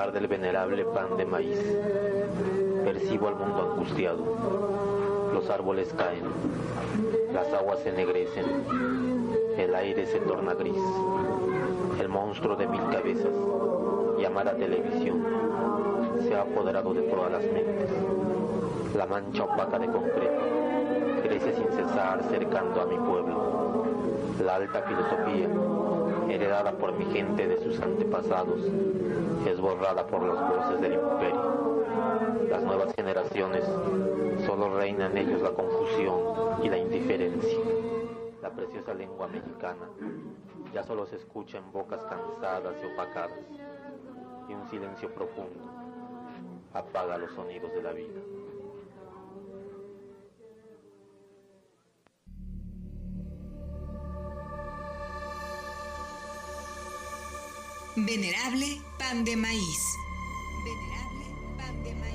altar del venerable pan de maíz, percibo al mundo angustiado. Los árboles caen, las aguas se ennegrecen, el aire se torna gris. El monstruo de 1000 cabezas, llamada televisión, se ha apoderado de todas las mentes. La mancha opaca de concreto crece sin cesar cercando a mi pueblo. La alta filosofía, heredada por mi gente de sus antepasados, es borrada por las voces del imperio. Las nuevas generaciones solo reina en ellos la confusión y la indiferencia. La preciosa lengua mexicana ya solo se escucha en bocas cansadas y opacadas, y un silencio profundo apaga los sonidos de la vida. Venerable pan de maíz. Venerable pan de maíz.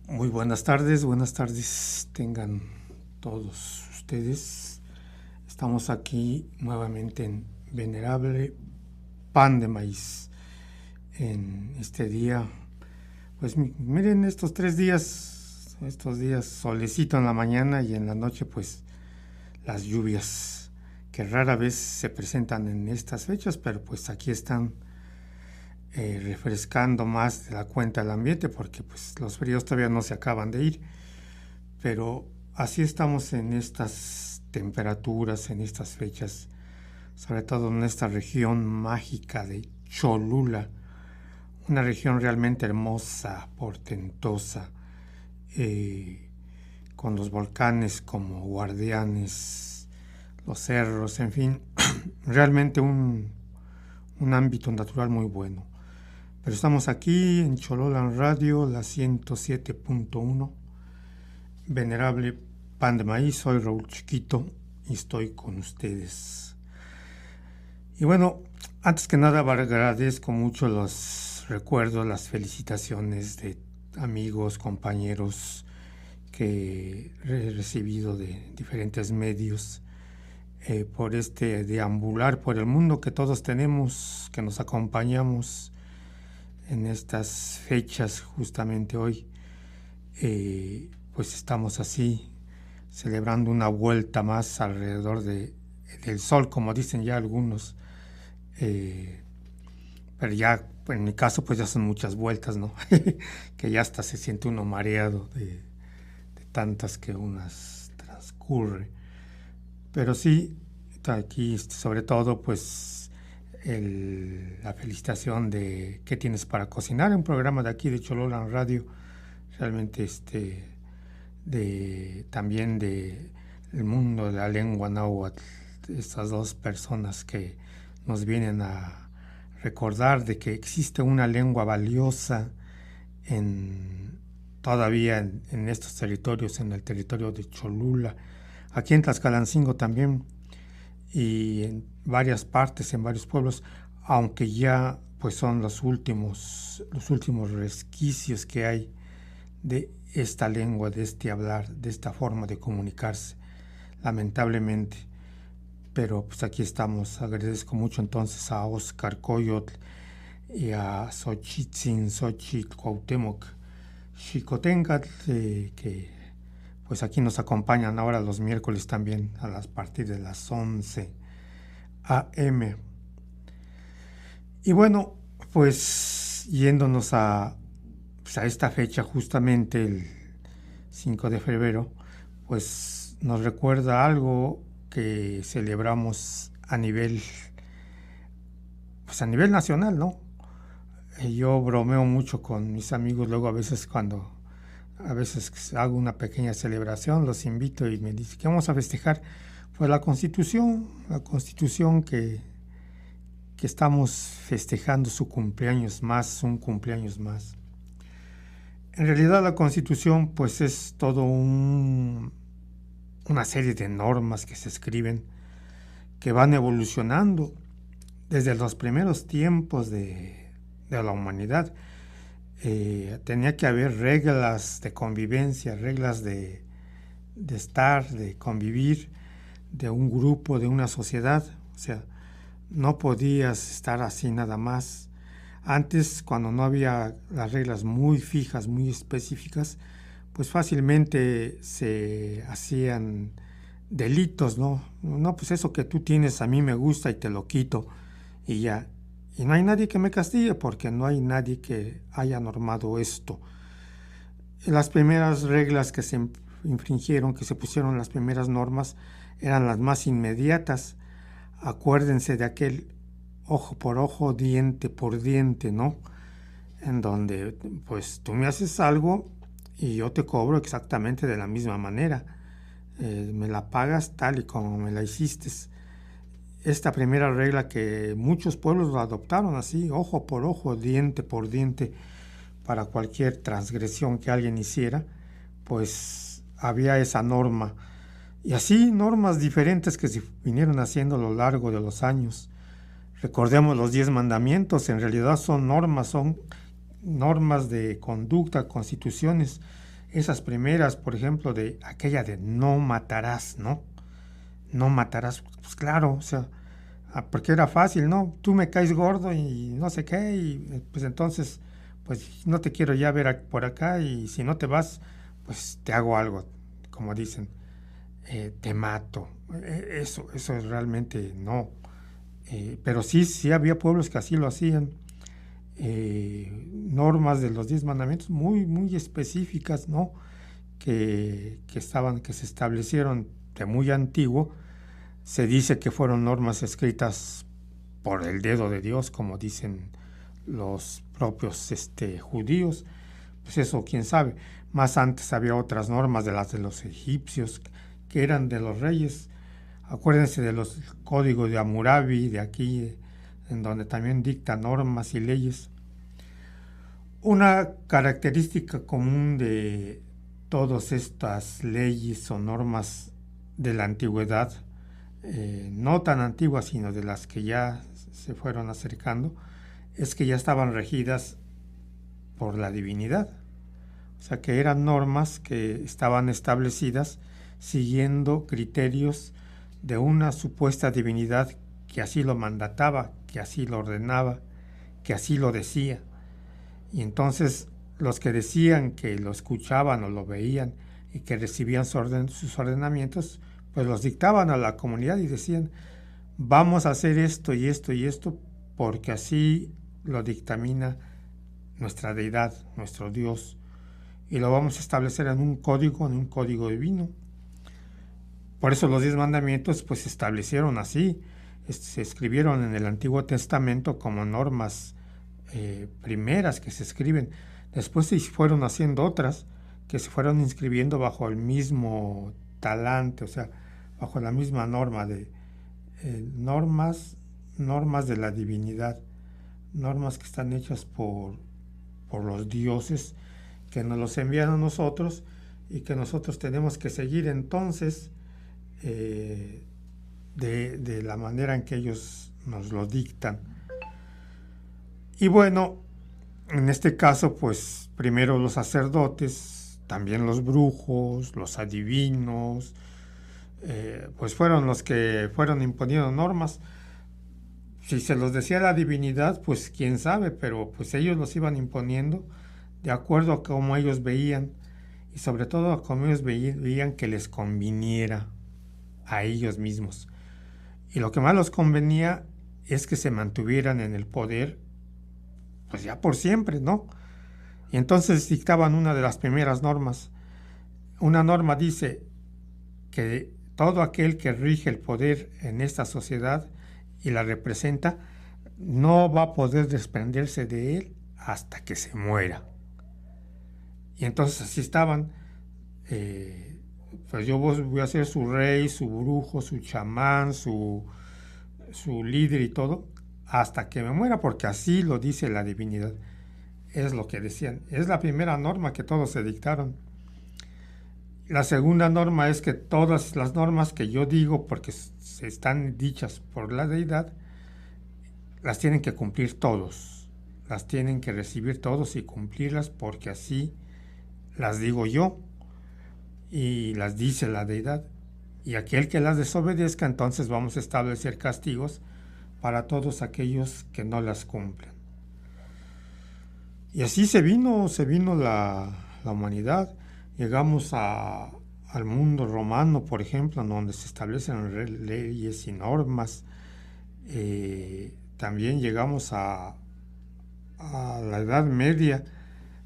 Muy buenas tardes tengan todos ustedes. Estamos aquí nuevamente en Venerable Pan de Maíz. En este día, pues miren, estos días solecito en la mañana y en la noche pues las lluvias que rara vez se presentan en estas fechas, pero pues aquí están refrescando más de la cuenta el ambiente, porque pues los fríos todavía no se acaban de ir, pero así estamos en estas temperaturas, en estas fechas, sobre todo en esta región mágica de Cholula, una región realmente hermosa, portentosa, con los volcanes como guardianes, los cerros, en fin, realmente un ámbito natural muy bueno. Pero estamos aquí en Chololan Radio, la 107.1, Venerable Pan de Maíz. Soy Raúl Chiquito y estoy con ustedes. Y bueno, antes que nada agradezco mucho los recuerdos, las felicitaciones de amigos, compañeros que he recibido de diferentes medios por este deambular por el mundo que todos tenemos, que nos acompañamos en estas fechas. Justamente hoy pues estamos así celebrando una vuelta más alrededor del sol, como dicen ya algunos, pero ya en mi caso pues ya son muchas vueltas, ¿no? Que ya hasta se siente uno mareado de tantas que unas transcurre. Pero sí, aquí sobre todo pues la felicitación de ¿Qué tienes para cocinar? Un programa de aquí de Chololan Radio, realmente también de el mundo de la lengua náhuatl, estas dos personas que nos vienen a recordar de que existe una lengua valiosa todavía en estos territorios, en el territorio de Cholula, aquí en Tlaxcalancingo también, y en varias partes, en varios pueblos, aunque ya pues son los últimos resquicios que hay de esta lengua, de este hablar, de esta forma de comunicarse, lamentablemente. Pero pues aquí estamos. Agradezco mucho entonces a Oscar Coyotl y a Xochitzin, Xochitl, Cuauhtémoc, Xicoténcatl, que pues aquí nos acompañan ahora los miércoles también a partir de las 11 a.m. Y bueno, pues yéndonos a esta fecha, justamente el 5 de febrero, pues nos recuerda algo que celebramos a nivel nacional, ¿no? Yo bromeo mucho con mis amigos luego a veces hago una pequeña celebración, los invito y me dicen que vamos a festejar. Pues la Constitución que estamos festejando un cumpleaños más. En realidad la Constitución pues es todo un una serie de normas que se escriben que van evolucionando desde los primeros tiempos de la humanidad. Tenía que haber reglas de convivencia, reglas de estar, de convivir, de un grupo, de una sociedad. O sea, no podías estar así nada más. Antes, cuando no había las reglas muy fijas, muy específicas, pues fácilmente se hacían delitos, ¿no? No, pues eso que tú tienes a mí me gusta y te lo quito y ya. Y no hay nadie que me castigue porque no hay nadie que haya normado esto. Las primeras reglas que se infringieron, que se pusieron las primeras normas, eran las más inmediatas. Acuérdense de aquel ojo por ojo, diente por diente, ¿no? En donde, pues, tú me haces algo y yo te cobro exactamente de la misma manera. Me la pagas tal y como me la hiciste. Esta primera regla que muchos pueblos lo adoptaron así, ojo por ojo, diente por diente, para cualquier transgresión que alguien hiciera, pues había esa norma. Y así normas diferentes que se vinieron haciendo a lo largo de los años. Recordemos los 10 mandamientos, en realidad son normas de conducta, constituciones. Esas primeras, por ejemplo, de aquella de no matarás, ¿no? No matarás, pues claro, o sea, porque era fácil, ¿no? Tú me caes gordo y no sé qué, y pues entonces, pues no te quiero ya ver por acá y si no te vas, pues te hago algo, como dicen, te mato. Eso realmente no. Pero sí había pueblos que así lo hacían. Normas de los 10 mandamientos muy, muy específicas, ¿no? Que se establecieron de muy antiguo. Se dice que fueron normas escritas por el dedo de Dios, como dicen los propios judíos. Pues eso, quién sabe. Más antes había otras normas de las de los egipcios, que eran de los reyes. Acuérdense de los códigos de Hammurabi, de aquí, en donde también dicta normas y leyes. Una característica común de todas estas leyes o normas de la antigüedad, no tan antiguas, sino de las que ya se fueron acercando, es que ya estaban regidas por la divinidad. O sea, que eran normas que estaban establecidas siguiendo criterios de una supuesta divinidad que así lo mandataba, que así lo ordenaba, que así lo decía. Y entonces los que decían que lo escuchaban o lo veían y que recibían sus ordenamientos, pues los dictaban a la comunidad y decían, vamos a hacer esto y esto y esto porque así lo dictamina nuestra deidad, nuestro Dios, y lo vamos a establecer en un código divino. Por eso los 10 mandamientos pues se establecieron así, se escribieron en el Antiguo Testamento como normas primeras que se escriben. Después se fueron haciendo otras que se fueron inscribiendo bajo el mismo talante, o sea, bajo la misma norma de normas de la divinidad, normas que están hechas por los dioses que nos los envían a nosotros y que nosotros tenemos que seguir entonces de la manera en que ellos nos lo dictan. Y bueno, en este caso, pues primero los sacerdotes, también los brujos, los adivinos, pues fueron los que fueron imponiendo normas. Si se los decía la divinidad, pues quién sabe, pero pues ellos los iban imponiendo de acuerdo a cómo ellos veían y sobre todo a cómo ellos veían que les conviniera a ellos mismos. Y lo que más les convenía es que se mantuvieran en el poder pues ya por siempre, ¿no? Y entonces dictaban una de las primeras normas. Una norma dice que todo aquel que rige el poder en esta sociedad y la representa no va a poder desprenderse de él hasta que se muera. Y entonces así estaban, pues yo voy a ser su rey, su brujo, su chamán, su líder y todo, hasta que me muera, porque así lo dice la divinidad. Es lo que decían. Es la primera norma que todos se dictaron. La segunda norma es que todas las normas que yo digo, porque están dichas por la deidad, las tienen que cumplir todos, las tienen que recibir todos y cumplirlas, porque así las digo yo y las dice la deidad. Y aquel que las desobedezca, entonces vamos a establecer castigos para todos aquellos que no las cumplen. Y así se vino la humanidad. Llegamos al mundo romano, por ejemplo, donde se establecen leyes y normas. También llegamos a la Edad Media,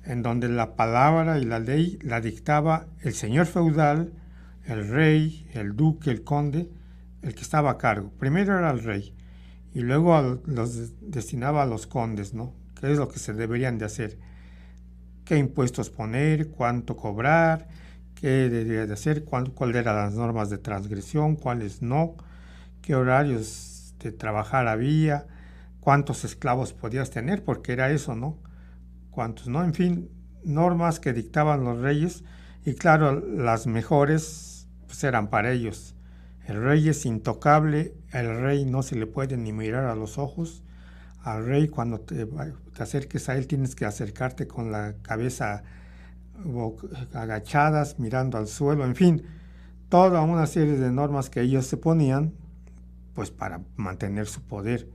en donde la palabra y la ley la dictaba el señor feudal, el rey, el duque, el conde, el que estaba a cargo. Primero era el rey y luego los destinaba a los condes, ¿no? ¿Qué es lo que se deberían de hacer? ¿Qué impuestos poner? ¿Cuánto cobrar? ¿Qué debería de hacer? ¿Cuáles eran las normas de transgresión? ¿Cuáles no? ¿Qué horarios de trabajar había? ¿Cuántos esclavos podías tener? Porque era eso, ¿no? ¿Cuántos no? En fin, normas que dictaban los reyes, y claro, las mejores pues eran para ellos. El rey es intocable, el rey no se le puede ni mirar a los ojos. Al rey, cuando te acerques a él, tienes que acercarte con la cabeza agachadas, mirando al suelo, en fin, toda una serie de normas que ellos se ponían pues para mantener su poder.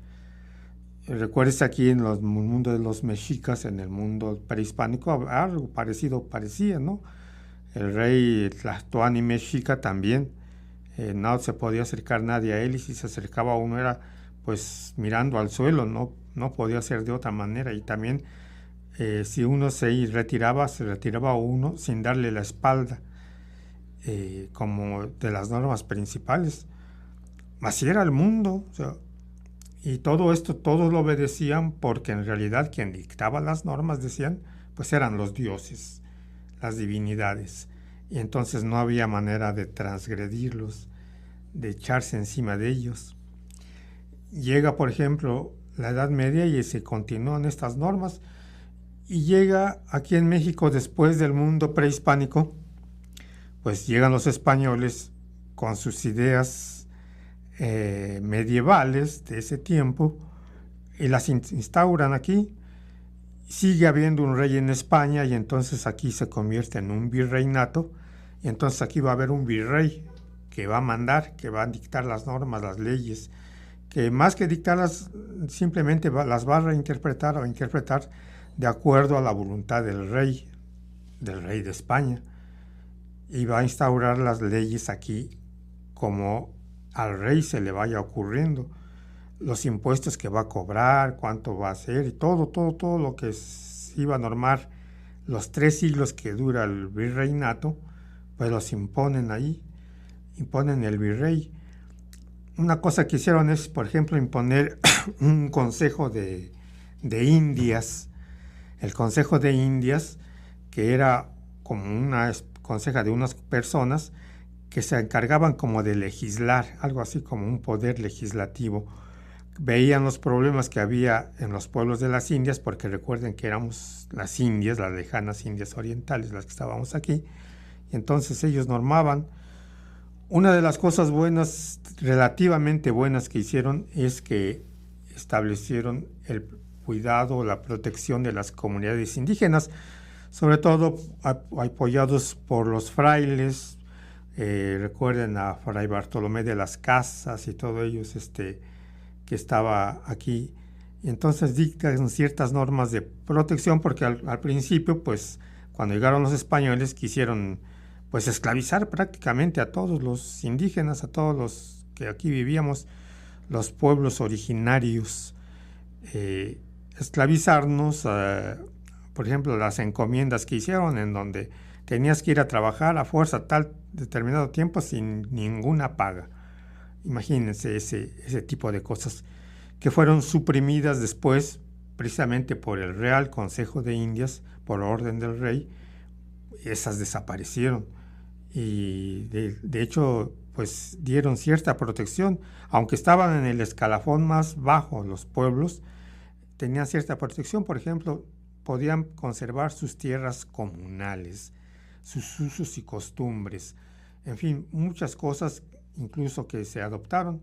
Recuerdes, aquí en el mundo de los mexicas, en el mundo prehispánico, algo parecido parecía, ¿no? El rey Tlatoani mexica también, no se podía acercar nadie a él, y si se acercaba a uno era pues mirando al suelo, no podía ser de otra manera. Y también si uno se retiraba uno sin darle la espalda, como de las normas principales. Así era el mundo, o sea, y todo esto, todos lo obedecían, porque en realidad quien dictaba las normas, decían, pues eran los dioses, las divinidades, y entonces no había manera de transgredirlos, de echarse encima de ellos. Llega, por ejemplo, la Edad Media y se continúan estas normas, y llega aquí en México, después del mundo prehispánico, pues llegan los españoles con sus ideas medievales de ese tiempo y las instauran aquí. Sigue habiendo un rey en España, y entonces aquí se convierte en un virreinato, y entonces aquí va a haber un virrey que va a mandar, que va a dictar las normas, las leyes, que más que dictarlas simplemente las va a reinterpretar o interpretar de acuerdo a la voluntad del rey de España, y va a instaurar las leyes aquí como al rey se le vaya ocurriendo, los impuestos que va a cobrar, cuánto va a hacer, y todo lo que se iba a normar los 3 siglos que dura el virreinato, pues los imponen ahí, imponen el virrey. Una cosa que hicieron es, por ejemplo, imponer un consejo de Indias. El consejo de Indias, que era como una conseja de unas personas que se encargaban como de legislar, algo así como un poder legislativo. Veían los problemas que había en los pueblos de las Indias, porque recuerden que éramos las Indias, las lejanas Indias orientales, las que estábamos aquí, y entonces ellos normaban. Una de las cosas buenas, relativamente buenas, que hicieron es que establecieron el cuidado, la protección de las comunidades indígenas, sobre todo apoyados por los frailes. Recuerden a Fray Bartolomé de las Casas y todos ellos que estaba aquí. Y entonces dictan ciertas normas de protección, porque al principio, pues, cuando llegaron los españoles, quisieron pues esclavizar prácticamente a todos los indígenas, a todos los que aquí vivíamos, los pueblos originarios, esclavizarnos, por ejemplo, las encomiendas que hicieron, en donde tenías que ir a trabajar a fuerza tal determinado tiempo sin ninguna paga. Imagínense ese tipo de cosas, que fueron suprimidas después precisamente por el Real Consejo de Indias, por orden del rey. Esas desaparecieron, y de hecho pues dieron cierta protección, aunque estaban en el escalafón más bajo. Los pueblos tenían cierta protección. Por ejemplo, podían conservar sus tierras comunales, sus usos y costumbres. En fin, muchas cosas incluso que se adoptaron.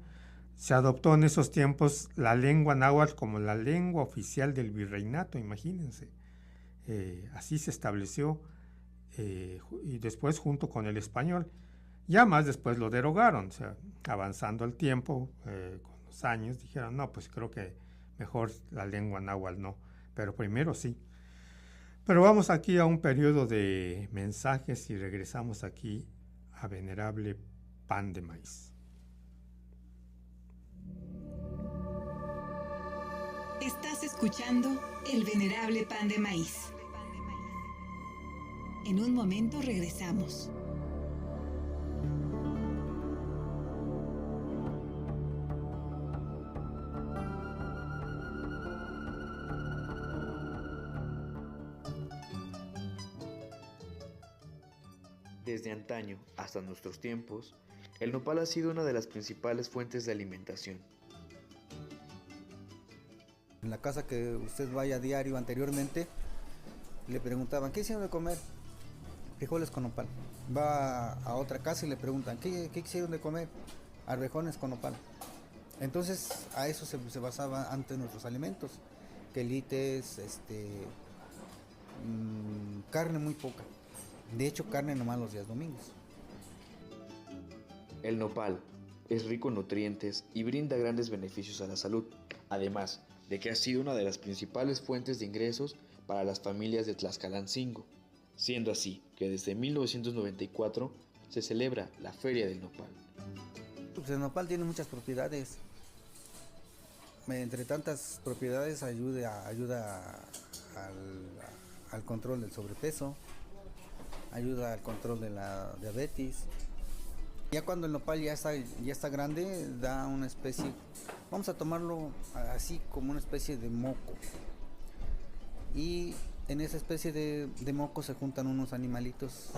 Se adoptó en esos tiempos la lengua náhuatl como la lengua oficial del virreinato, imagínense. Así se estableció y después junto con el español. Ya más después lo derogaron, o sea, avanzando el tiempo, con los años, dijeron, no, pues creo que mejor la lengua náhuatl no, pero primero sí. Pero vamos aquí a un periodo de mensajes y regresamos aquí a Venerable Pan de Maíz. Estás escuchando El Venerable Pan de Maíz. En un momento regresamos. Desde antaño hasta nuestros tiempos, el nopal ha sido una de las principales fuentes de alimentación. En la casa que usted vaya a diario anteriormente, le preguntaban, ¿qué hicieron de comer? Frijoles con nopal. Va a otra casa y le preguntan, ¿qué hicieron de comer? Arvejones con nopal. Entonces, a eso se basaba antes nuestros alimentos. Quelites, carne muy poca. De hecho, carne nomás los días domingos. El nopal es rico en nutrientes y brinda grandes beneficios a la salud, además de que ha sido una de las principales fuentes de ingresos para las familias de Tlaxcalancingo, siendo así que desde 1994 se celebra la Feria del Nopal. Pues el nopal tiene muchas propiedades. Entre tantas propiedades ayuda al control del sobrepeso, ayuda al control de la diabetes. Ya cuando el nopal ya está grande, da una especie, vamos a tomarlo así como una especie de moco. Y en esa especie de moco se juntan unos animalitos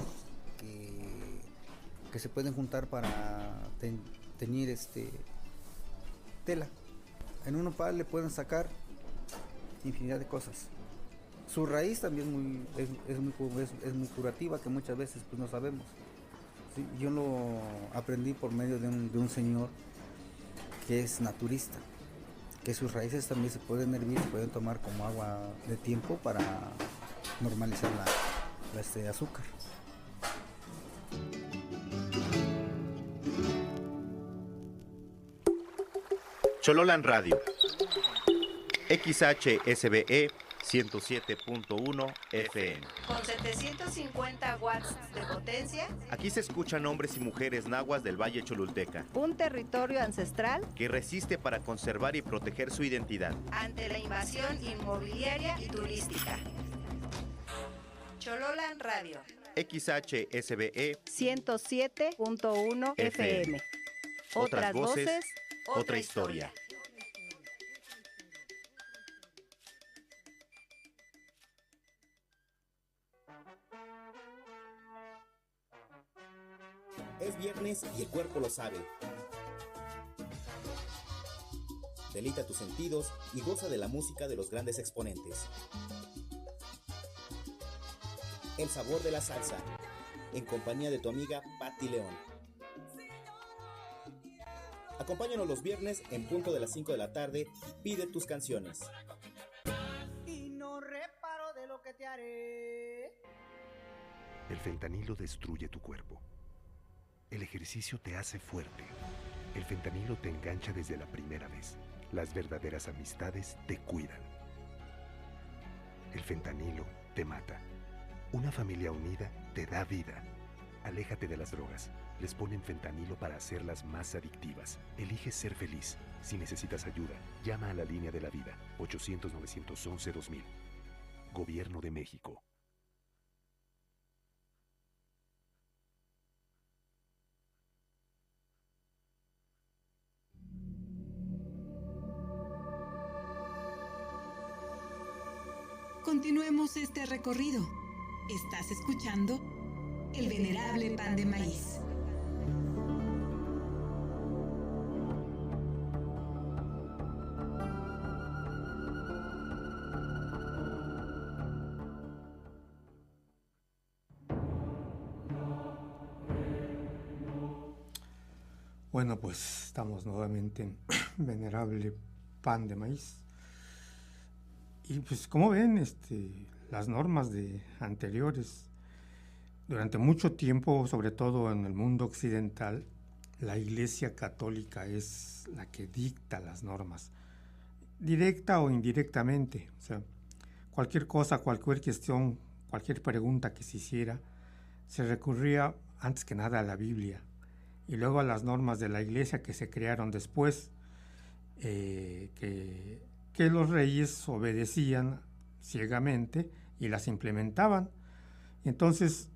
que se pueden juntar para teñir tela. En un nopal le pueden sacar infinidad de cosas. Su raíz también es muy curativa, que muchas veces pues no sabemos. Sí, yo lo aprendí por medio de un señor que es naturista, que sus raíces también se pueden hervir, se pueden tomar como agua de tiempo para normalizar la azúcar. Chololan Radio, XHSBE 107.1 FM. Con 750 watts de potencia. Aquí se escuchan hombres y mujeres nahuas del Valle Cholulteca. Un territorio ancestral que resiste para conservar y proteger su identidad ante la invasión inmobiliaria y turística. Chololan Radio. XHSBE 107.1 FM. Otras voces, otra historia. Es viernes y el cuerpo lo sabe. Deleita tus sentidos y goza de la música de los grandes exponentes. El sabor de la salsa, en compañía de tu amiga Patti León. Acompáñanos los viernes en punto de las 5 de la tarde y pide tus canciones. Y no reparo de lo que te haré. El fentanilo destruye tu cuerpo. El ejercicio te hace fuerte. El fentanilo te engancha desde la primera vez. Las verdaderas amistades te cuidan. El fentanilo te mata. Una familia unida te da vida. Aléjate de las drogas. Les ponen fentanilo para hacerlas más adictivas. Elige ser feliz. Si necesitas ayuda, llama a la línea de la vida. 800-911-2000. Gobierno de México. Continuemos este recorrido. Estás escuchando El Venerable Pan de Maíz. Bueno, pues estamos nuevamente en Venerable Pan de Maíz. Y pues como ven, las normas anteriores, durante mucho tiempo, sobre todo en el mundo occidental, la Iglesia Católica es la que dicta las normas, directa o indirectamente. O sea, cualquier cosa, cualquier cuestión, cualquier pregunta que se hiciera, se recurría antes que nada a la Biblia y luego a las normas de la Iglesia que se crearon después, que los reyes obedecían ciegamente y las implementaban. Entonces,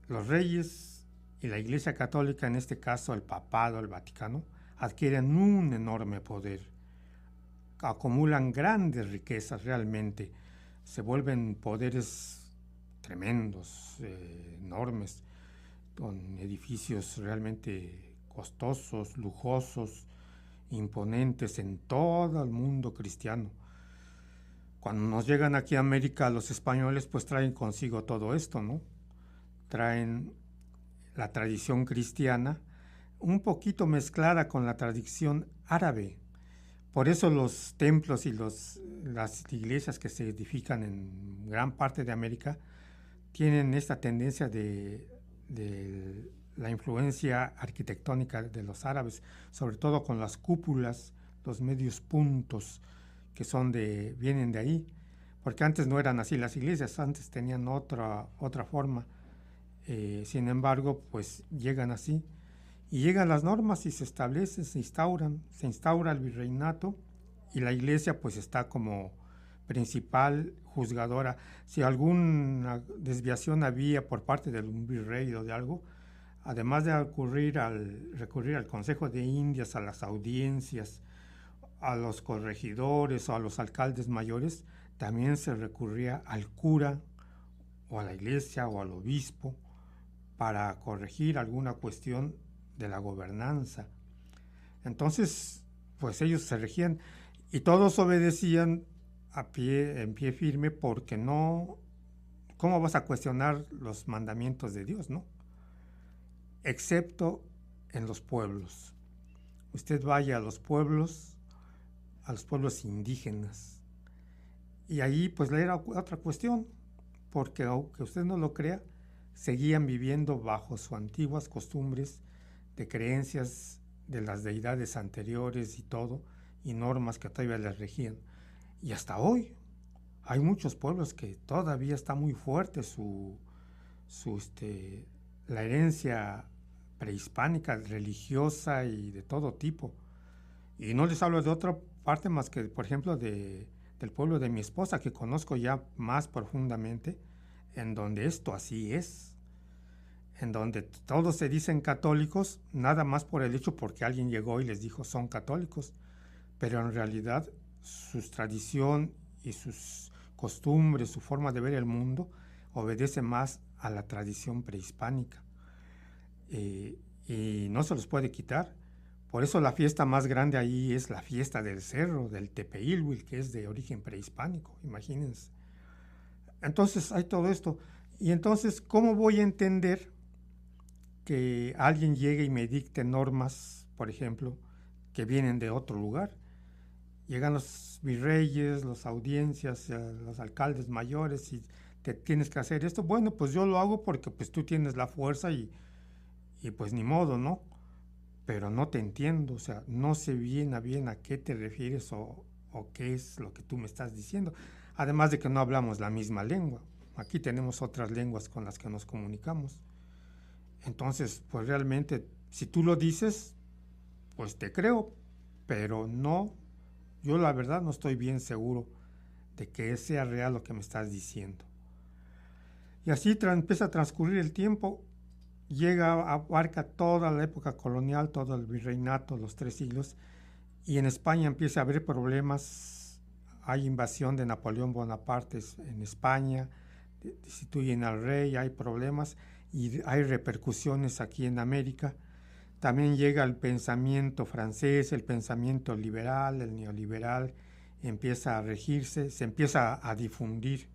los reyes y la Iglesia Católica, en este caso el Papado, el Vaticano, adquieren un enorme poder, acumulan grandes riquezas realmente, se vuelven poderes tremendos, enormes, con edificios realmente costosos, lujosos, imponentes en todo el mundo cristiano. Cuando nos llegan aquí a América los españoles, pues traen consigo todo esto, ¿no? Traen la tradición cristiana un poquito mezclada con la tradición árabe. Por eso los templos y las iglesias que se edifican en gran parte de América tienen esta tendencia de la influencia arquitectónica de los árabes, sobre todo con las cúpulas, los medios puntos que vienen de ahí, porque antes no eran así las iglesias, antes tenían otra forma. Sin embargo, pues llegan así, y llegan las normas y se establecen, se instaura el virreinato, y la iglesia pues está como principal juzgadora. Si alguna desviación había por parte de un virrey o de algo, además de recurrir al Consejo de Indias, a las audiencias, a los corregidores o a los alcaldes mayores, también se recurría al cura o a la iglesia o al obispo para corregir alguna cuestión de la gobernanza. Entonces, pues ellos se regían y todos obedecían en pie firme, porque no, ¿cómo vas a cuestionar los mandamientos de Dios, no? Excepto en los pueblos. Usted vaya a los pueblos indígenas, y ahí pues era otra cuestión, porque aunque usted no lo crea, seguían viviendo bajo sus antiguas costumbres de creencias de las deidades anteriores y todo, y normas que todavía les regían. Y hasta hoy hay muchos pueblos que todavía está muy fuerte la herencia prehispánica, religiosa y de todo tipo. Y no les hablo de otra parte más que, por ejemplo, del pueblo de mi esposa, que conozco ya más profundamente, en donde esto así es, en donde todos se dicen católicos, nada más por el hecho porque alguien llegó y les dijo son católicos, pero en realidad su tradición y sus costumbres, su forma de ver el mundo, obedece más a la tradición prehispánica. Y no se los puede quitar. Por eso la fiesta más grande ahí es la fiesta del cerro, del Tepeilhuil, que es de origen prehispánico, imagínense. Entonces hay todo esto. Y entonces, ¿cómo voy a entender que alguien llegue y me dicte normas, por ejemplo, que vienen de otro lugar? Llegan los virreyes, las audiencias, los alcaldes mayores y te tienes que hacer esto. Bueno, pues yo lo hago porque pues tú tienes la fuerza y pues ni modo, ¿no? Pero no te entiendo, o sea, no sé bien a qué te refieres o qué es lo que tú me estás diciendo. Además de que no hablamos la misma lengua. Aquí tenemos otras lenguas con las que nos comunicamos. Entonces, pues realmente, si tú lo dices, pues te creo, pero no. Yo la verdad no estoy bien seguro de que sea real lo que me estás diciendo. Y así empieza a transcurrir el tiempo, abarca toda la época colonial, todo el virreinato, los 3 siglos, y en España empieza a haber problemas. Hay invasión de Napoleón Bonaparte en España, destituyen al rey, hay problemas y hay repercusiones aquí en América. También llega el pensamiento francés, el pensamiento liberal, el neoliberal, empieza a regirse, se empieza a difundir.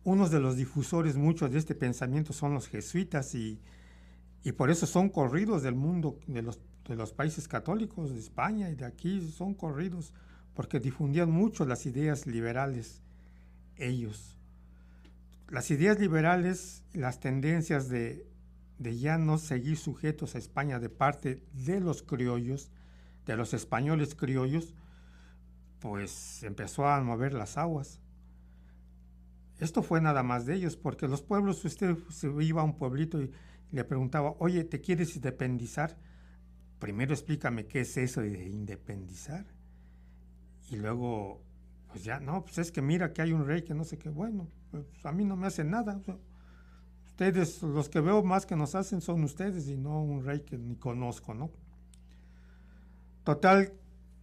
Unos de los difusores muchos de este pensamiento son los jesuitas y por eso son corridos del mundo, de los los países católicos de España y de aquí son corridos porque difundían mucho las ideas liberales ellos. Las ideas liberales, las tendencias de ya no seguir sujetos a España de parte de los criollos, de los españoles criollos, pues empezó a mover las aguas. Esto fue nada más de ellos, porque los pueblos, usted se iba a un pueblito y le preguntaba, oye, ¿te quieres independizar? Primero explícame qué es eso de independizar. Y luego, pues ya, no, pues es que mira que hay un rey que no sé qué, bueno, pues a mí no me hace nada. O sea, ustedes, los que veo más que nos hacen son ustedes y no un rey que ni conozco, ¿no? Total,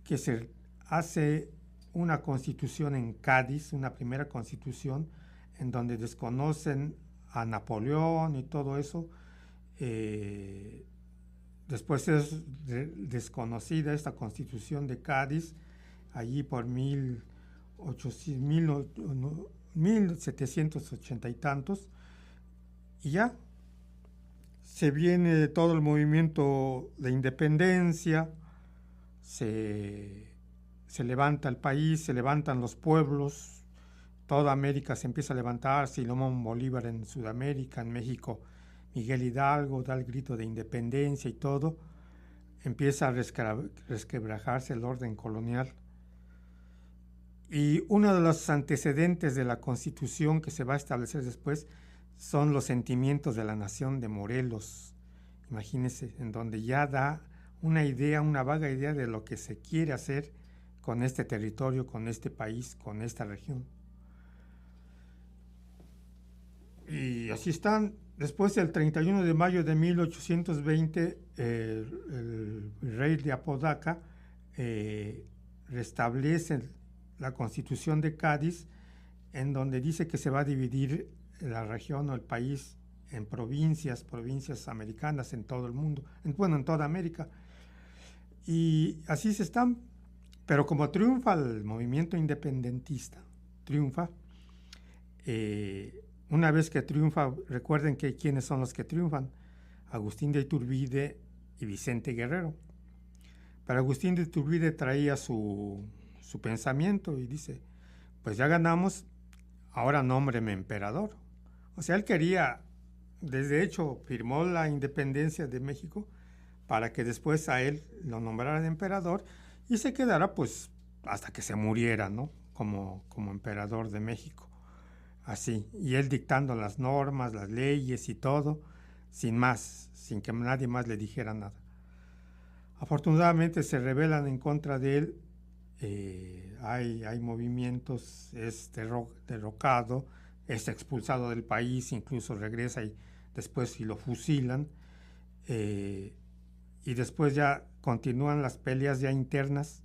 que se hace una constitución en Cádiz, una primera constitución, en donde desconocen a Napoleón y todo eso. Después es desconocida esta constitución de Cádiz, allí por 1780 y tantos, y ya se viene todo el movimiento de independencia, se levanta el país, se levantan los pueblos, toda América se empieza a levantar, Simón Bolívar en Sudamérica, en México Miguel Hidalgo da el grito de independencia y todo, empieza a resquebrajarse el orden colonial. Y uno de los antecedentes de la Constitución que se va a establecer después son los sentimientos de la nación de Morelos. Imagínense, en donde ya da una idea, una vaga idea de lo que se quiere hacer con este territorio, con este país, con esta región. Y así están. Después, el 31 de mayo de 1820, el rey de Apodaca restablece la Constitución de Cádiz, en donde dice que se va a dividir la región o el país en provincias americanas en todo el mundo, en toda América. Y así se están. Pero como triunfa el movimiento independentista, una vez que triunfa, recuerden que quiénes son los que triunfan: Agustín de Iturbide y Vicente Guerrero. Pero Agustín de Iturbide traía su pensamiento y dice, pues ya ganamos, ahora nómbreme emperador. O sea, él quería, desde hecho, firmó la independencia de México para que después a él lo nombraran emperador y se quedara pues hasta que se muriera, ¿no? Como emperador de México. Así, y él dictando las normas, las leyes y todo, sin más, sin que nadie más le dijera nada. Afortunadamente se rebelan en contra de él, hay movimientos, es derrocado, es expulsado del país, incluso regresa y después si lo fusilan, y después ya continúan las peleas ya internas,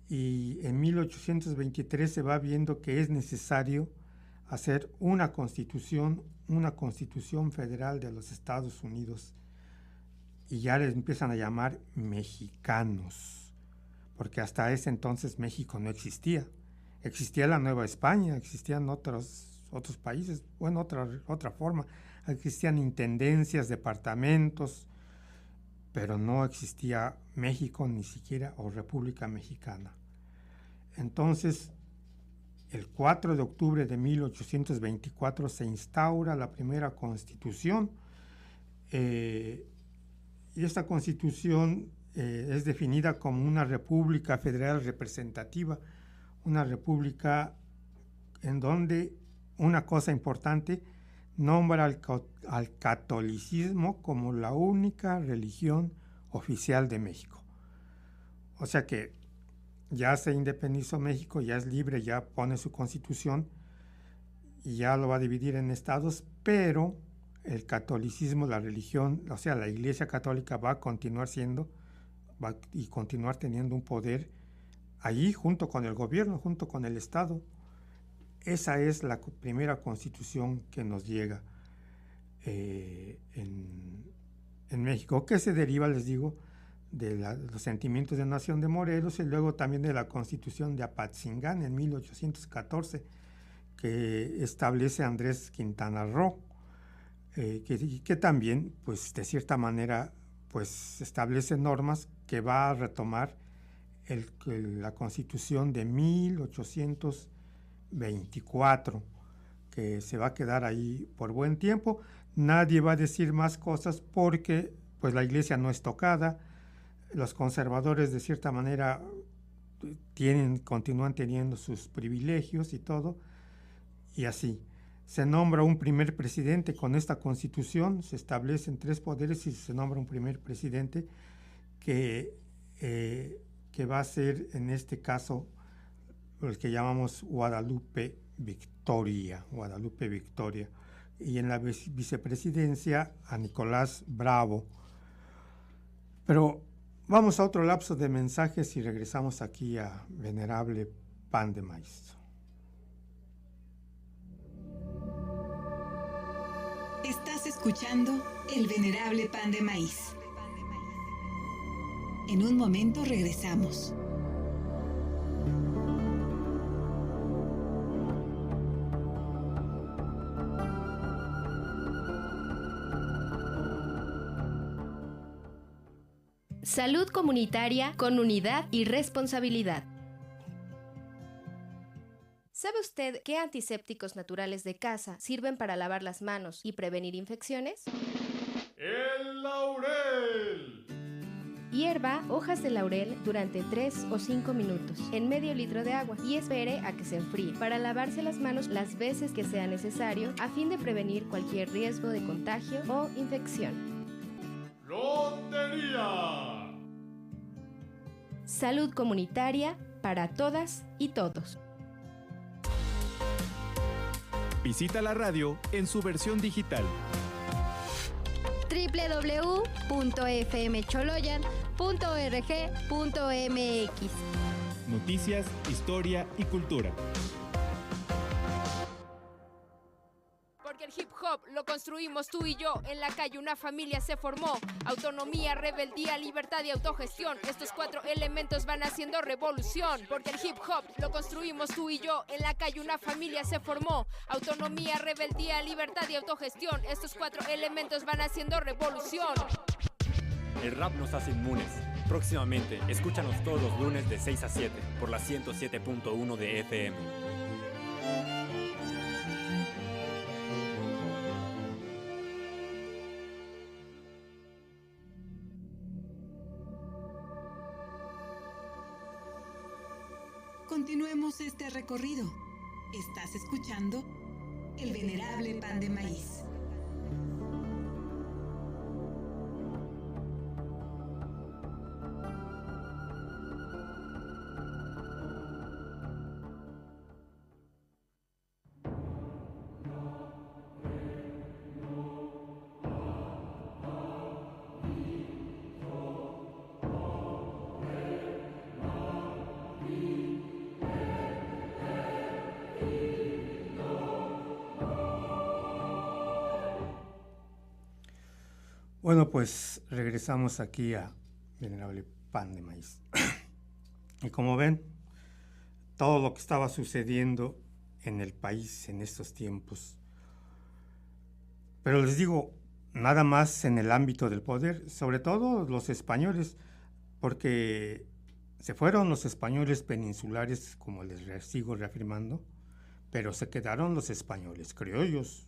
y en 1823 se va viendo que es necesario hacer una constitución federal de los Estados Unidos, y ya les empiezan a llamar mexicanos, porque hasta ese entonces México no existía. Existía la Nueva España, existían otros países, bueno, otra forma, existían intendencias, departamentos, pero no existía México ni siquiera, o República Mexicana. Entonces, el 4 de octubre de 1824 se instaura la primera constitución, y esta constitución es definida como una república federal representativa, una república en donde, una cosa importante, nombra al catolicismo como la única religión oficial de México. O sea que ya se independizó México, ya es libre, ya pone su constitución y ya lo va a dividir en estados, pero el catolicismo, la religión, o sea, la Iglesia Católica va a continuar y continuar teniendo un poder allí junto con el gobierno, junto con el Estado. Esa es la primera constitución que nos llega en México, que se deriva, les digo, de los sentimientos de nación de Morelos y luego también de la Constitución de Apatzingán en 1814, que establece Andrés Quintana Roo, que también, pues de cierta manera, pues establece normas que va a retomar la Constitución de 1824, que se va a quedar ahí por buen tiempo. Nadie va a decir más cosas porque pues la Iglesia no es tocada. Los conservadores de cierta manera continúan teniendo sus privilegios y todo, y así. Se nombra un primer presidente con esta Constitución, se establecen 3 poderes y se nombra un primer presidente que va a ser en este caso el que llamamos Guadalupe Victoria, y en la vicepresidencia a Nicolás Bravo. Pero vamos a otro lapso de mensajes y regresamos aquí a Venerable Pan de Maíz. Estás escuchando El Venerable Pan de Maíz. En un momento regresamos. Salud comunitaria con unidad y responsabilidad. ¿Sabe usted qué antisépticos naturales de casa sirven para lavar las manos y prevenir infecciones? ¡El laurel! Hierva hojas de laurel durante 3 o 5 minutos en medio litro de agua y espere a que se enfríe para lavarse las manos las veces que sea necesario a fin de prevenir cualquier riesgo de contagio o infección. ¡Lotería! Salud comunitaria para todas y todos. Visita la radio en su versión digital. www.fmcholoyan.org.mx. Noticias, historia y cultura. Porque el hip hop lo construimos tú y yo. En la calle una familia se formó. Autonomía, rebeldía, libertad y autogestión. Estos 4 elementos van haciendo revolución. Porque el hip hop lo construimos tú y yo. En la calle una familia se formó. Autonomía, rebeldía, libertad y autogestión. Estos 4 elementos van haciendo revolución. El rap nos hace inmunes. Próximamente, escúchanos todos los lunes de 6 a 7 por la 107.1 de FM. Continuemos este recorrido. Estás escuchando El Venerable Pan de Maíz. Bueno, pues regresamos aquí a Venerable Pan de Maíz. Y como ven, todo lo que estaba sucediendo en el país en estos tiempos. Pero les digo, nada más en el ámbito del poder, sobre todo los españoles, porque se fueron los españoles peninsulares, como les sigo reafirmando, pero se quedaron los españoles criollos.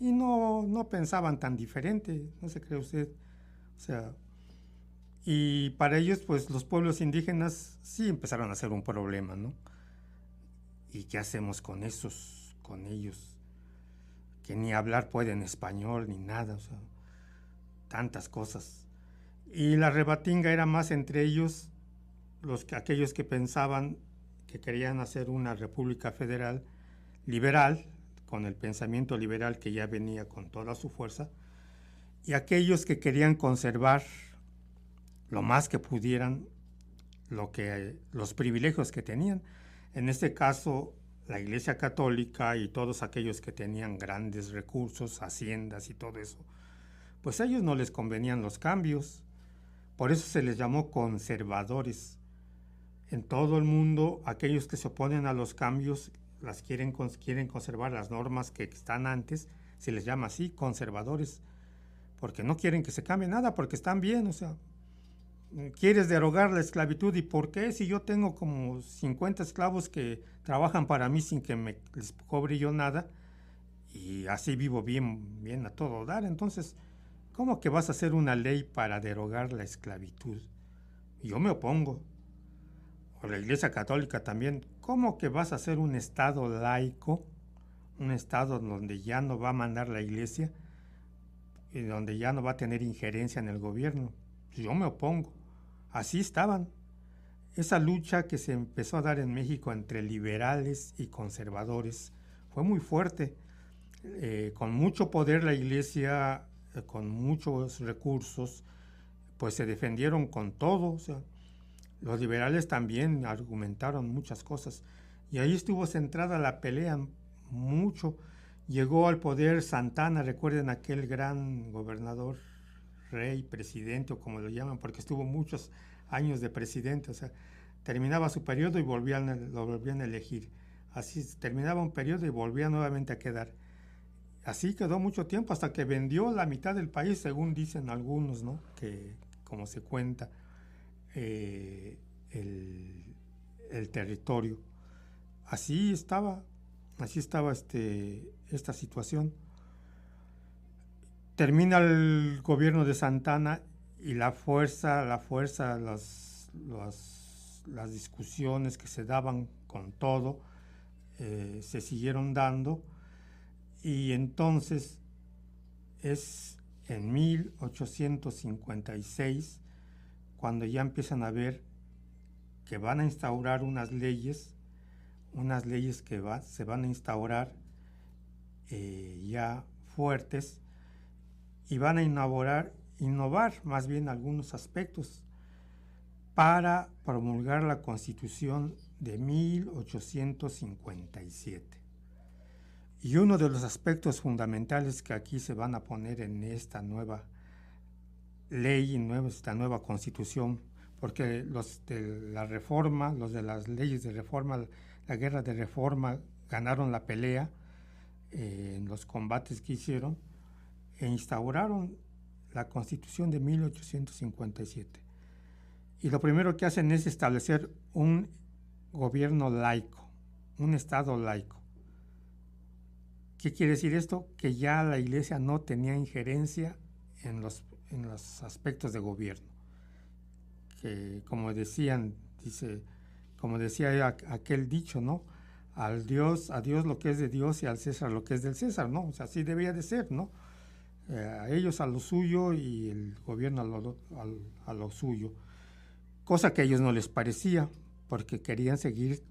Y no pensaban tan diferente, ¿no se cree usted? O sea, y para ellos, pues, los pueblos indígenas sí empezaron a ser un problema, ¿no? ¿Y qué hacemos con ellos, que ni hablar pueden español ni nada, o sea, tantas cosas? Y la rebatinga era más entre ellos, aquellos que pensaban que querían hacer una república federal liberal, con el pensamiento liberal que ya venía con toda su fuerza, y aquellos que querían conservar lo más que pudieran los privilegios que tenían. En este caso, la Iglesia Católica y todos aquellos que tenían grandes recursos, haciendas y todo eso, pues a ellos no les convenían los cambios. Por eso se les llamó conservadores. En todo el mundo, aquellos que se oponen a los cambios quieren conservar las normas que están antes, se les llama así, conservadores, porque no quieren que se cambie nada, porque están bien, o sea, quieres derogar la esclavitud, ¿y por qué? Si yo tengo como 50 esclavos que trabajan para mí sin que les cobre yo nada, y así vivo bien a todo dar, entonces, ¿cómo que vas a hacer una ley para derogar la esclavitud? Yo me opongo. O la Iglesia Católica también, ¿cómo que vas a hacer un Estado laico, un Estado donde ya no va a mandar la Iglesia y donde ya no va a tener injerencia en el gobierno? Yo me opongo. Así estaban. Esa lucha que se empezó a dar en México entre liberales y conservadores fue muy fuerte. Con mucho poder la Iglesia, con muchos recursos, pues se defendieron con todo. O sea, los liberales también argumentaron muchas cosas. Y ahí estuvo centrada la pelea mucho. Llegó al poder Santana, recuerden aquel gran gobernador, rey, presidente, o como lo llaman, porque estuvo muchos años de presidente. O sea, terminaba su periodo y lo volvían a elegir. Así terminaba un periodo y volvía nuevamente a quedar. Así quedó mucho tiempo hasta que vendió la mitad del país, según dicen algunos, ¿no? Que como se cuenta, el territorio. Así estaba esta situación. Termina el gobierno de Santana y las discusiones que se daban con todo se siguieron dando, y entonces es en 1856 cuando ya empiezan a ver que van a instaurar unas leyes que se van a instaurar ya fuertes, y van a innovar más bien algunos aspectos para promulgar la Constitución de 1857. Y uno de los aspectos fundamentales que aquí se van a poner en esta nueva ley, esta nueva Constitución, porque los de la reforma, los de las leyes de reforma, la guerra de reforma, ganaron la pelea en los combates que hicieron e instauraron la Constitución de 1857. Y lo primero que hacen es establecer un gobierno laico, un Estado laico. ¿Qué quiere decir esto? Que ya la Iglesia no tenía injerencia en los aspectos de gobierno. Que como decía aquel dicho, ¿no? A Dios lo que es de Dios y al César lo que es del César, ¿no? O sea, así debía de ser, ¿no? A ellos a lo suyo y el gobierno a lo suyo. Cosa que a ellos no les parecía, porque querían seguir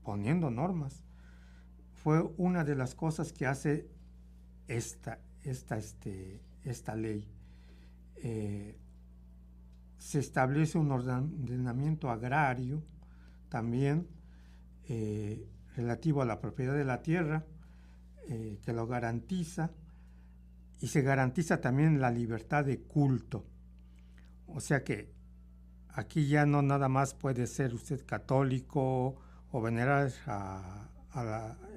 poniendo normas. Fue una de las cosas que hace esta ley. Se establece un ordenamiento agrario también relativo a la propiedad de la tierra, que lo garantiza, y se garantiza también la libertad de culto. O sea que aquí ya no nada más puede ser usted católico o venerar a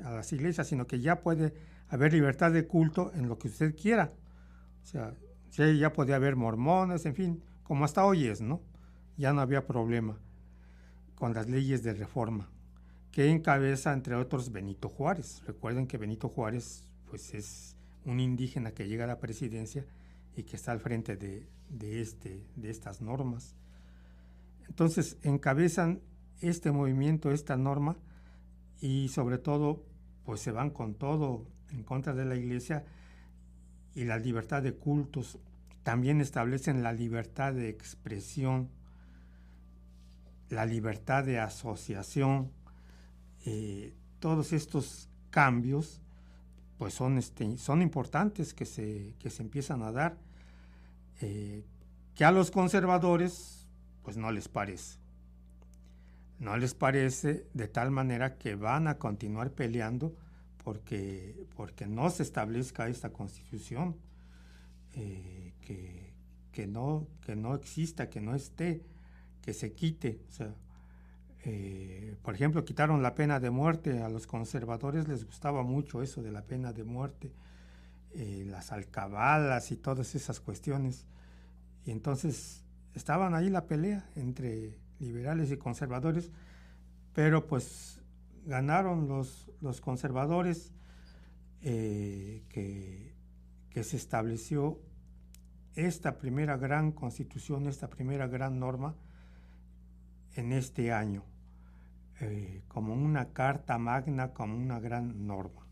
las iglesias, sino que ya puede haber libertad de culto en lo que usted quiera. O sea, ya podía haber mormones, en fin, como hasta hoy es, ¿no? Ya no había problema con las leyes de reforma, que encabeza, entre otros, Benito Juárez. Recuerden que Benito Juárez, pues, es un indígena que llega a la presidencia y que está al frente de estas normas. Entonces, encabezan este movimiento, esta norma, y sobre todo, pues se van con todo en contra de la Iglesia y la libertad de cultos. También establecen la libertad de expresión, la libertad de asociación. Todos estos cambios pues son importantes que se empiezan a dar, que a los conservadores pues no les parece. No les parece, de tal manera que van a continuar peleando porque no se establezca esta Constitución, que no exista, que no esté, que se quite. O sea, por ejemplo, quitaron la pena de muerte. A los conservadores les gustaba mucho eso de la pena de muerte. las alcabalas y todas esas cuestiones. Y entonces estaban ahí la pelea entre liberales y conservadores, pero pues ganaron los conservadores, que se estableció esta primera gran constitución, esta primera gran norma en este año, como una carta magna, como una gran norma.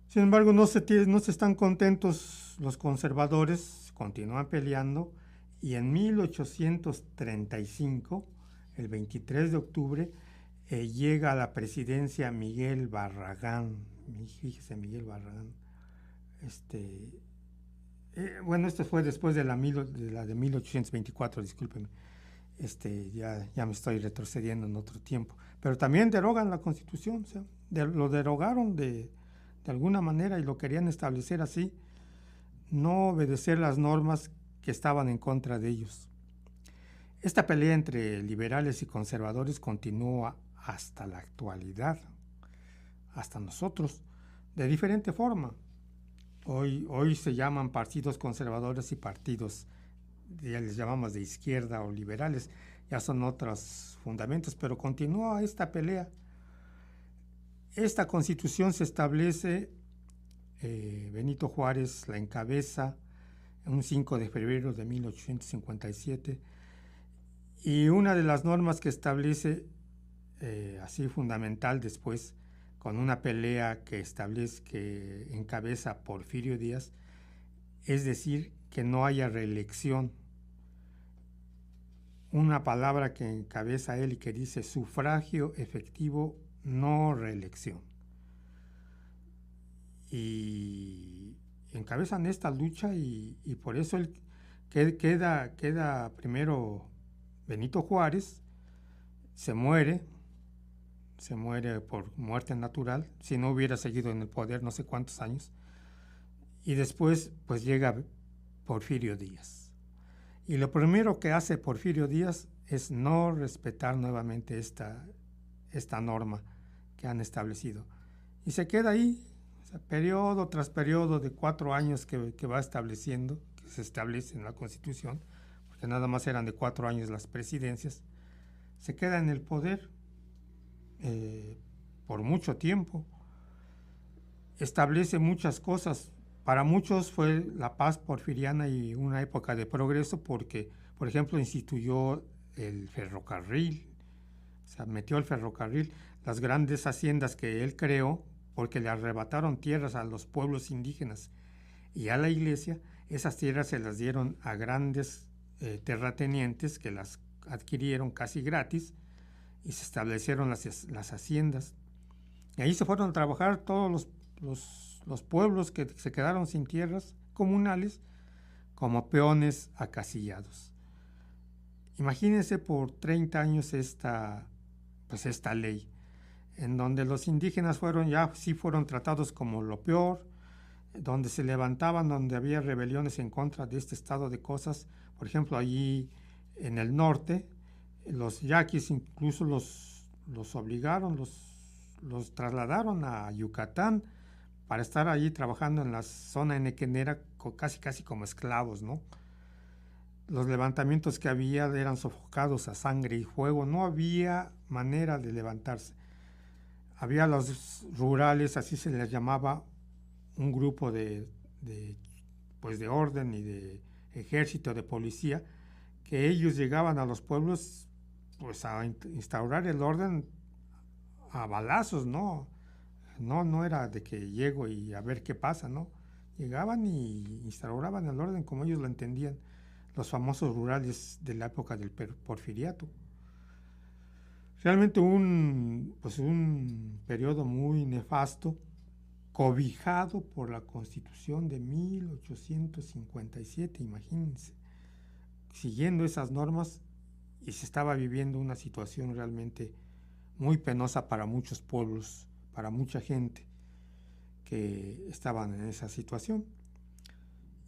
Sin embargo, no se están contentos los conservadores, continúan peleando, y en 1835, el 23 de octubre, llega a la presidencia Miguel Barragán. Fíjese, Miguel Barragán. Bueno, esto fue después de la de 1824, discúlpeme. Ya me estoy retrocediendo en otro tiempo. Pero también derogan la Constitución, o sea, lo derogaron de alguna manera y lo querían establecer así, no obedecer las normas que estaban en contra de ellos. Esta pelea entre liberales y conservadores continúa hasta la actualidad, hasta nosotros, de diferente forma. Hoy se llaman partidos conservadores y partidos, ya les llamamos de izquierda o liberales, ya son otros fundamentos, pero continúa esta pelea. Esta Constitución se establece, Benito Juárez la encabeza un 5 de febrero de 1857, y una de las normas que establece, así fundamental después, con una pelea que encabeza Porfirio Díaz, es decir, que no haya reelección. Una palabra que encabeza él y que dice sufragio efectivo, no reelección. Y encabezan esta lucha y por eso queda primero Benito Juárez, se muere por muerte natural, si no hubiera seguido en el poder no sé cuántos años, y después pues llega Porfirio Díaz. Y lo primero que hace Porfirio Díaz es no respetar nuevamente esta norma que han establecido. Y se queda ahí, o sea, periodo tras periodo de 4 años que va estableciendo, que se establece en la Constitución, porque nada más eran de 4 años las presidencias, se queda en el poder por mucho tiempo. Establece muchas cosas. Para muchos fue la paz porfiriana y una época de progreso porque, por ejemplo, instituyó el ferrocarril, o sea, metió el ferrocarril, las grandes haciendas que él creó, porque le arrebataron tierras a los pueblos indígenas y a la iglesia. Esas tierras se las dieron a grandes terratenientes que las adquirieron casi gratis y se establecieron las haciendas. Y ahí se fueron a trabajar todos los pueblos que se quedaron sin tierras comunales como peones acasillados. Imagínense por 30 años esta ley, en donde los indígenas fueron tratados como lo peor, donde se levantaban, donde había rebeliones en contra de este estado de cosas. Por ejemplo, allí en el norte, los yaquis incluso los obligaron, los trasladaron a Yucatán para estar allí trabajando en la zona enequenera casi como esclavos, ¿no? Los levantamientos que había eran sofocados a sangre y fuego, no había manera de levantarse. Había los rurales, así se les llamaba, un grupo de orden y de ejército, de policía, que ellos llegaban a los pueblos pues a instaurar el orden a balazos, ¿no? No era de que llego y a ver qué pasa, ¿no? Llegaban y instauraban el orden como ellos lo entendían, los famosos rurales de la época del porfiriato. Realmente un periodo muy nefasto, cobijado por la Constitución de 1857, imagínense, siguiendo esas normas, y se estaba viviendo una situación realmente muy penosa para muchos pueblos, para mucha gente que estaban en esa situación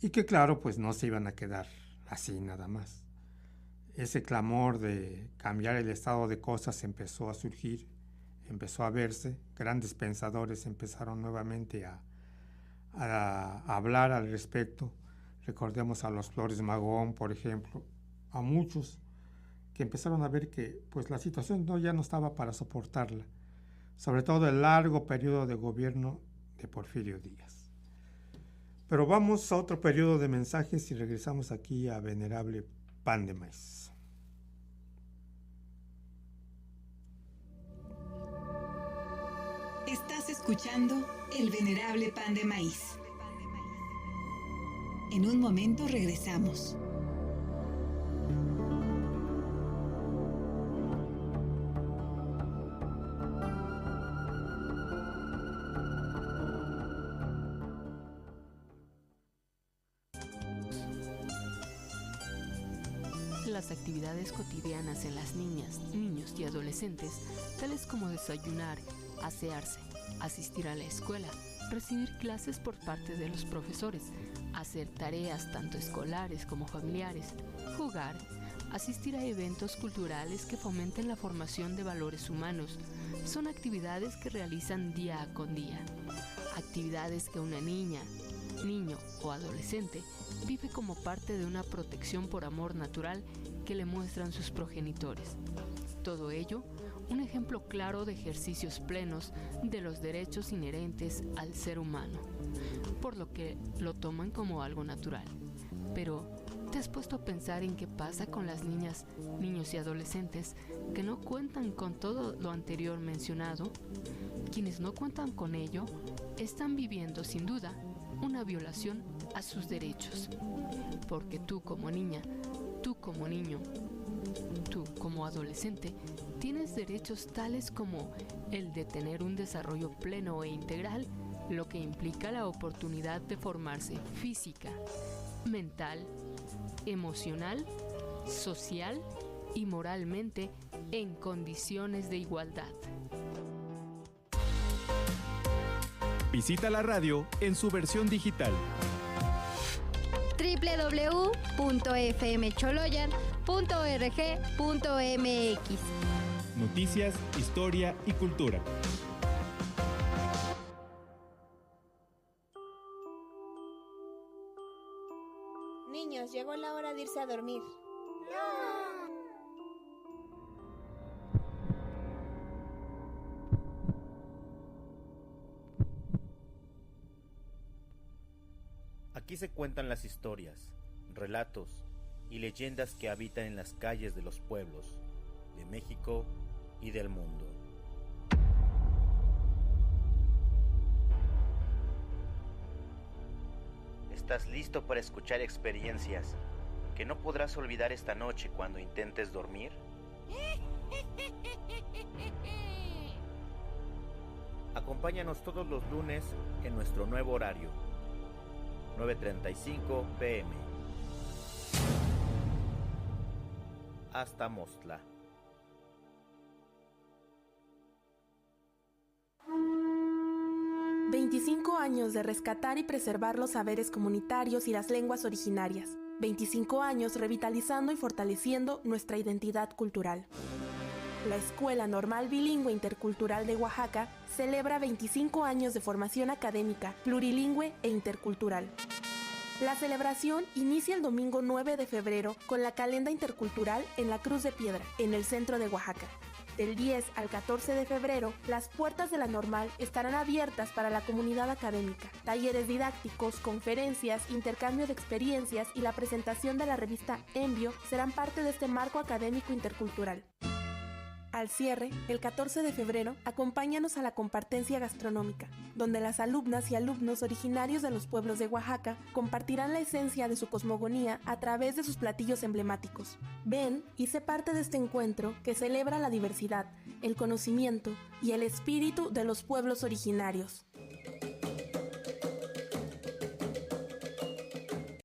y que claro, pues no se iban a quedar así nada más. Ese clamor de cambiar el estado de cosas empezó a surgir, empezó a verse, grandes pensadores empezaron nuevamente a a hablar al respecto. Recordemos a los Flores Magón, por ejemplo, a muchos que empezaron a ver que pues la situación ya no estaba para soportarla, sobre todo el largo periodo de gobierno de Porfirio Díaz. Pero vamos a otro periodo de mensajes y regresamos aquí a Venerable Pan de Maíz. Estás escuchando El Venerable Pan de Maíz. En un momento regresamos. Las actividades cotidianas en las niñas, niños y adolescentes, tales como desayunar, asearse, asistir a la escuela, recibir clases por parte de los profesores, hacer tareas tanto escolares como familiares, jugar, asistir a eventos culturales que fomenten la formación de valores humanos, son actividades que realizan día con día. Actividades que una niña, niño o adolescente vive como parte de una protección por amor natural que le muestran sus progenitores. Todo ello, un ejemplo claro de ejercicios plenos de los derechos inherentes al ser humano, por lo que lo toman como algo natural. Pero, ¿te has puesto a pensar en qué pasa con las niñas, niños y adolescentes que no cuentan con todo lo anterior mencionado? Quienes no cuentan con ello están viviendo sin duda una violación a sus derechos, porque tú como niña, tú como niño, tú como adolescente, tienes derechos tales como el de tener un desarrollo pleno e integral, lo que implica la oportunidad de formarse física, mental, emocional, social y moralmente en condiciones de igualdad. Visita la radio en su versión digital. www.fmcholoyan.org.mx. Noticias, historia y cultura. Niños, llegó la hora de irse a dormir. Aquí se cuentan las historias, relatos y leyendas que habitan en las calles de los pueblos de México y del mundo. ¿Estás listo para escuchar experiencias que no podrás olvidar esta noche cuando intentes dormir? Acompáñanos todos los lunes en nuestro nuevo horario, 9:35 p.m. Hasta Mostla. «25 años de rescatar y preservar los saberes comunitarios y las lenguas originarias. 25 años revitalizando y fortaleciendo nuestra identidad cultural». La Escuela Normal Bilingüe Intercultural de Oaxaca celebra 25 años de formación académica, plurilingüe e intercultural. La celebración inicia el domingo 9 de febrero con la calenda intercultural en la Cruz de Piedra, en el centro de Oaxaca. Del 10 al 14 de febrero, las puertas de la Normal estarán abiertas para la comunidad académica. Talleres didácticos, conferencias, intercambio de experiencias y la presentación de la revista Envio serán parte de este marco académico intercultural. Al cierre, el 14 de febrero, acompáñanos a la compartencia gastronómica, donde las alumnas y alumnos originarios de los pueblos de Oaxaca compartirán la esencia de su cosmogonía a través de sus platillos emblemáticos. Ven y sé parte de este encuentro que celebra la diversidad, el conocimiento y el espíritu de los pueblos originarios.